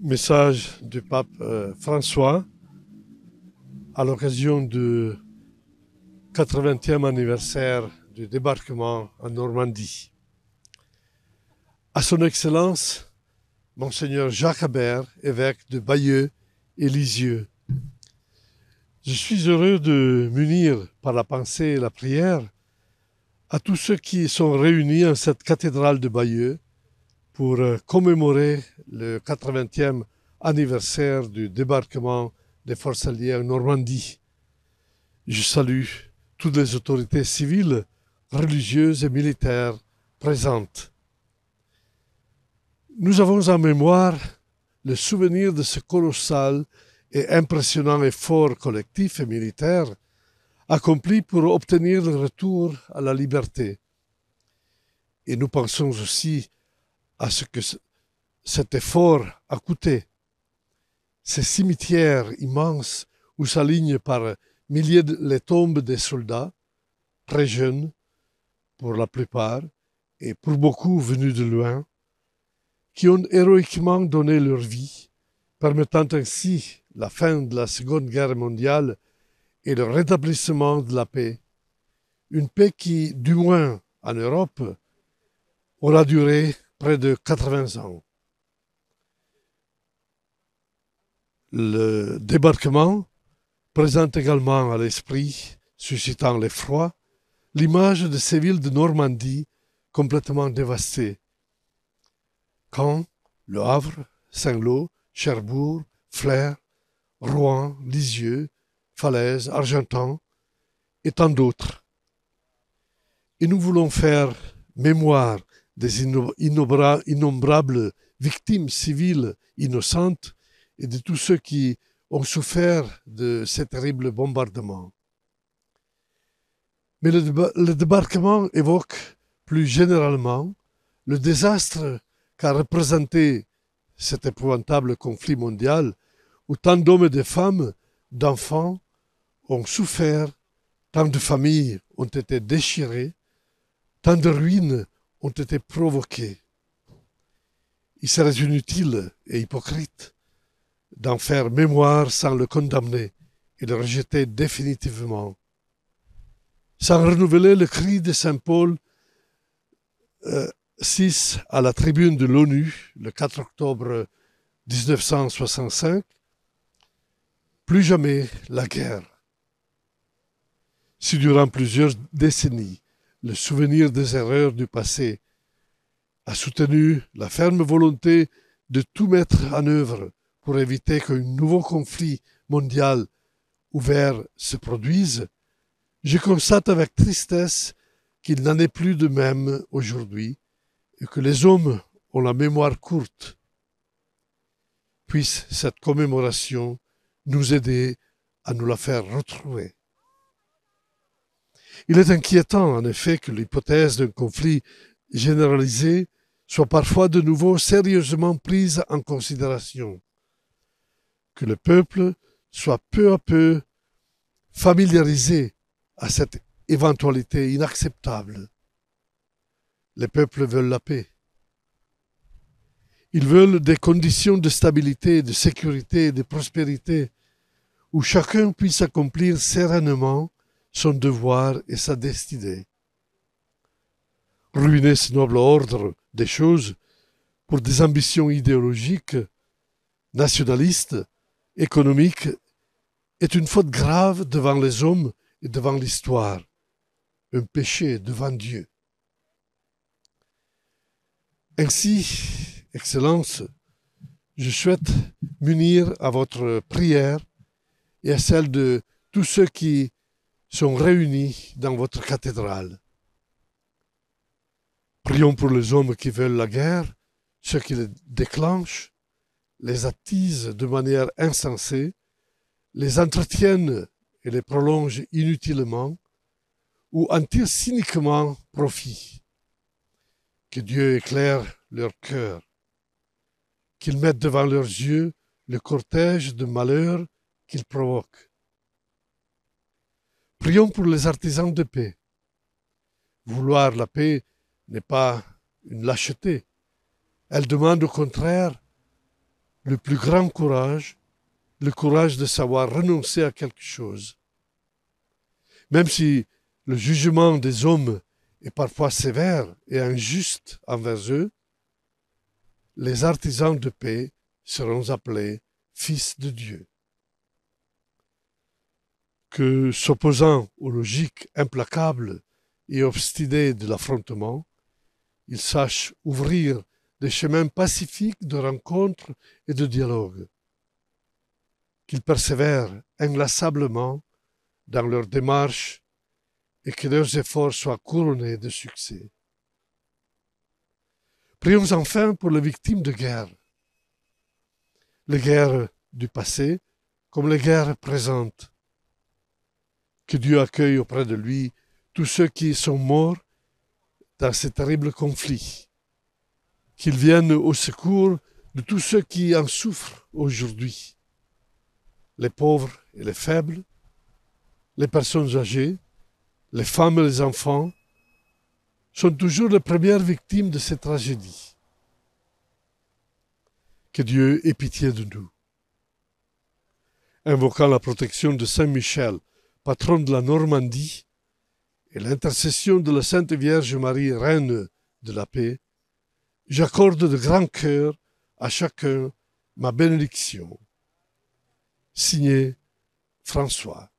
Message du pape François à l'occasion du 80e anniversaire du débarquement en Normandie. À son Excellence, Monseigneur Jacques Habert, évêque de Bayeux et Lisieux. Je suis heureux de m'unir par la pensée et la prière à tous ceux qui sont réunis en cette cathédrale de Bayeux pour commémorer le 80e anniversaire du débarquement des forces alliées en Normandie. Je salue toutes les autorités civiles, religieuses et militaires présentes. Nous avons en mémoire le souvenir de ce colossal et impressionnant effort collectif et militaire accompli pour obtenir le retour à la liberté. Et nous pensons aussi à ce que cet effort a coûté. Ces cimetières immenses où s'alignent par milliers les tombes des soldats, très jeunes pour la plupart, et pour beaucoup venus de loin, qui ont héroïquement donné leur vie, permettant ainsi la fin de la Seconde Guerre mondiale et le rétablissement de la paix. Une paix qui, du moins en Europe, aura duré près de 80 ans. Le débarquement présente également à l'esprit, suscitant l'effroi, l'image de ces villes de Normandie complètement dévastées. Caen, Le Havre, Saint-Lô, Cherbourg, Flers, Rouen, Lisieux, Falaise, Argentan et tant d'autres. Et nous voulons faire mémoire des innombrables victimes civiles innocentes et de tous ceux qui ont souffert de ces terribles bombardements. Mais le débarquement évoque plus généralement le désastre qu'a représenté cet épouvantable conflit mondial où tant d'hommes et de femmes, d'enfants ont souffert, tant de familles ont été déchirées, tant de ruines ont été provoquées. Il serait inutile et hypocrite d'en faire mémoire sans le condamner et le rejeter définitivement. Sans renouveler le cri de Saint Paul VI à la tribune de l'ONU le 4 octobre 1965, plus jamais la guerre. Si durant plusieurs décennies, le souvenir des erreurs du passé a soutenu la ferme volonté de tout mettre en œuvre pour éviter qu'un nouveau conflit mondial ouvert se produise, je constate avec tristesse qu'il n'en est plus de même aujourd'hui et que les hommes ont la mémoire courte. Puisse cette commémoration nous aider à nous la faire retrouver. Il est inquiétant, en effet, que l'hypothèse d'un conflit généralisé soit parfois de nouveau sérieusement prise en considération, que le peuple soit peu à peu familiarisé à cette éventualité inacceptable. Les peuples veulent la paix. Ils veulent des conditions de stabilité, de sécurité et de prospérité où chacun puisse accomplir sereinement son devoir et sa destinée. Ruiner ce noble ordre des choses pour des ambitions idéologiques, nationalistes, économiques, est une faute grave devant les hommes et devant l'histoire, un péché devant Dieu. Ainsi, Excellence, je souhaite m'unir à votre prière et à celle de tous ceux qui sont réunis dans votre cathédrale. Prions pour les hommes qui veulent la guerre, ceux qui les déclenchent, les attisent de manière insensée, les entretiennent et les prolongent inutilement, ou en tirent cyniquement profit. Que Dieu éclaire leur cœur, qu'ils mettent devant leurs yeux le cortège de malheurs qu'ils provoquent. Prions pour les artisans de paix. Vouloir la paix n'est pas une lâcheté. Elle demande au contraire le plus grand courage, le courage de savoir renoncer à quelque chose. Même si le jugement des hommes est parfois sévère et injuste envers eux, les artisans de paix seront appelés fils de Dieu. Que, s'opposant aux logiques implacables et obstinées de l'affrontement, ils sachent ouvrir des chemins pacifiques de rencontre et de dialogue, qu'ils persévèrent inlassablement dans leur démarche et que leurs efforts soient couronnés de succès. Prions enfin pour les victimes de guerre, les guerres du passé comme les guerres présentes. Que Dieu accueille auprès de lui tous ceux qui sont morts dans ces terribles conflits, qu'il vienne au secours de tous ceux qui en souffrent aujourd'hui, les pauvres et les faibles, les personnes âgées, les femmes et les enfants sont toujours les premières victimes de ces tragédies. Que Dieu ait pitié de nous. Invoquant la protection de Saint Michel, patron de la Normandie, et l'intercession de la Sainte Vierge Marie, Reine de la paix, j'accorde de grand cœur à chacun ma bénédiction. Signé François.